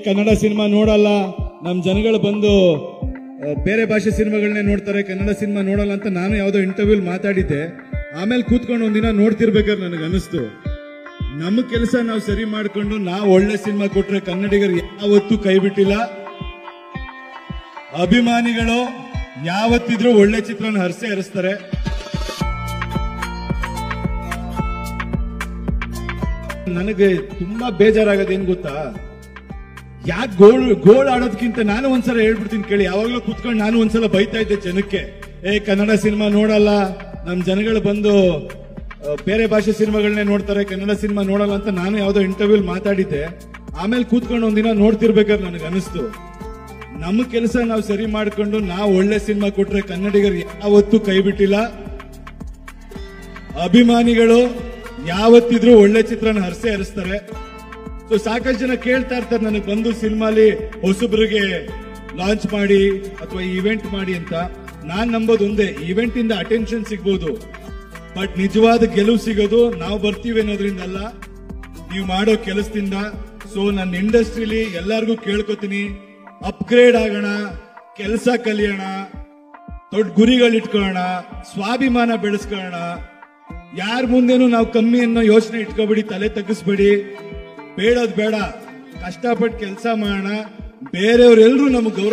Kannada cinema ನೋಡಲ್ಲ, ನಮ್ ಜನಗಳು ಬಂದು ಬೇರೆ ಭಾಷೆ ಸಿನಿಮಾಗಳನ್ನೇ ನೋಡ್ತಾರೆ, ಕನ್ನಡ ಸಿನಿಮಾ ನೋಡಲ್ಲ ಅಂತ ನಾನು ಯಾವ್ದೋ ಇಂಟರ್ವ್ಯೂ ಮಾತಾಡಿದ್ದೆ. ಆಮೇಲೆ ಕೂತ್ಕೊಂಡು ಒಂದಿನ ನೋಡ್ತಿರ್ಬೇಕಾದ್ರೆ ನನಗೆ ಅನಿಸ್ತು, ನಮ್ಮ ಕೆಲಸ ನಾವು ಸರಿ ಮಾಡ್ಕೊಂಡು ನಾವು ಒಳ್ಳೆ ಸಿನಿಮಾ ಕೊಟ್ರೆ ಕನ್ನಡಿಗರು ಯಾವತ್ತೂ ಕೈ ಬಿಟ್ಟಿಲ್ಲ. ಅಭಿಮಾನಿಗಳು ಯಾವತ್ತಿದ್ರೂ ಒಳ್ಳೆ ಚಿತ್ರನ ಹರಿಸ್ತಾರೆ. ನನಗೆ ತುಂಬಾ ಬೇಜಾರಾಗೋದೇನ್ ಗೊತ್ತಾ, ಯಾಕೆ ಗೋಳ್ ಆಡೋದಕ್ಕಿಂತ ನಾನು ಒಂದ್ಸಲ ಹೇಳ್ಬಿಡ್ತೀನಿ ಕೇಳಿ. ಯಾವಾಗ್ಲೂ ಕೂತ್ಕೊಂಡು ನಾನು ಒಂದ್ಸಲ ಬೈತಾ ಇದ್ದೆ ಜನಕ್ಕೆ, ಕನ್ನಡ ಸಿನಿಮಾ ನೋಡಲ್ಲ, ನಮ್ ಜನಗಳು ಬಂದು ಬೇರೆ ಭಾಷೆ ಸಿನಿಮಾಗಳನ್ನೇ ನೋಡ್ತಾರೆ, ಕನ್ನಡ ಸಿನಿಮಾ ನೋಡಲ್ಲ ಅಂತ ನಾನು ಯಾವ್ದೋ ಇಂಟರ್ವ್ಯೂ ಮಾತಾಡಿದ್ದೆ. ಆಮೇಲೆ ಕೂತ್ಕೊಂಡು ಒಂದಿನ ನೋಡ್ತಿರ್ಬೇಕಾದ್ರೆ ನನಗೆ ಅನಿಸ್ತು, ನಮ್ಮ ಕೆಲಸ ನಾವು ಸರಿ ಮಾಡ್ಕೊಂಡು ನಾವು ಒಳ್ಳೆ ಸಿನಿಮಾ ಕೊಟ್ರೆ ಕನ್ನಡಿಗರು ಯಾವತ್ತೂ ಕೈ ಬಿಟ್ಟಿಲ್ಲ. ಅಭಿಮಾನಿಗಳು ಯಾವತ್ತಿದ್ರೂ ಒಳ್ಳೆ ಚಿತ್ರನ ಹರಿಸ್ತಾರೆ. ಸೊ ಸಾಕಷ್ಟು ಜನ ಕೇಳ್ತಾ ಇರ್ತಾರೆ ನನಗೆ ಬಂದು ಸಿನಿಮಾಲಿ ಹೊಸಬ್ರಿಗೆ ಲಾಂಚ್ ಮಾಡಿ ಅಥವಾ ಇವೆಂಟ್ ಮಾಡಿ ಅಂತ. ನಾನ್ ನಂಬೋದು ಒಂದೇ, ಇವೆಂಟ್ ಇಂದ ಅಟೆನ್ಷನ್ ಸಿಗ್ಬೋದು, ಬಟ್ ನಿಜವಾದ ಗೆಲುವು ಸಿಗೋದು ನಾವು ಬರ್ತೀವಿ ಅನ್ನೋದ್ರಿಂದ ಅಲ್ಲ, ನೀವು ಮಾಡೋ ಕೆಲಸದಿಂದ. ಸೊ ನನ್ನ ಇಂಡಸ್ಟ್ರಿಲಿ ಎಲ್ಲರಿಗೂ ಕೇಳ್ಕೊತೀನಿ, ಅಪ್ಗ್ರೇಡ್ ಆಗೋಣ, ಕೆಲಸ ಕಲಿಯೋಣ, ದೊಡ್ಡ ಗುರಿಗಳಿಟ್ಕೊಳ್ಳೋಣ, ಸ್ವಾಭಿಮಾನ ಬೆಳೆಸ್ಕೊಳ್ಳೋಣ. ಯಾರ ಮುಂದೆನೂ ನಾವು ಕಮ್ಮಿ ಅನ್ನೋ ಯೋಚನೆ ಇಟ್ಕೋಬೇಡಿ, ತಲೆ ತಗ್ಗಿಸ್ಬೇಡಿ. ಬೇಡದ್ ಬೇಡ, ಕಷ್ಟಪಟ್ಟು ಕೆಲಸ ಮಾಡೋಣ. ಬೇರೆಯವರೆಲ್ಲರೂ ನಮಗೆ ಗೌರವ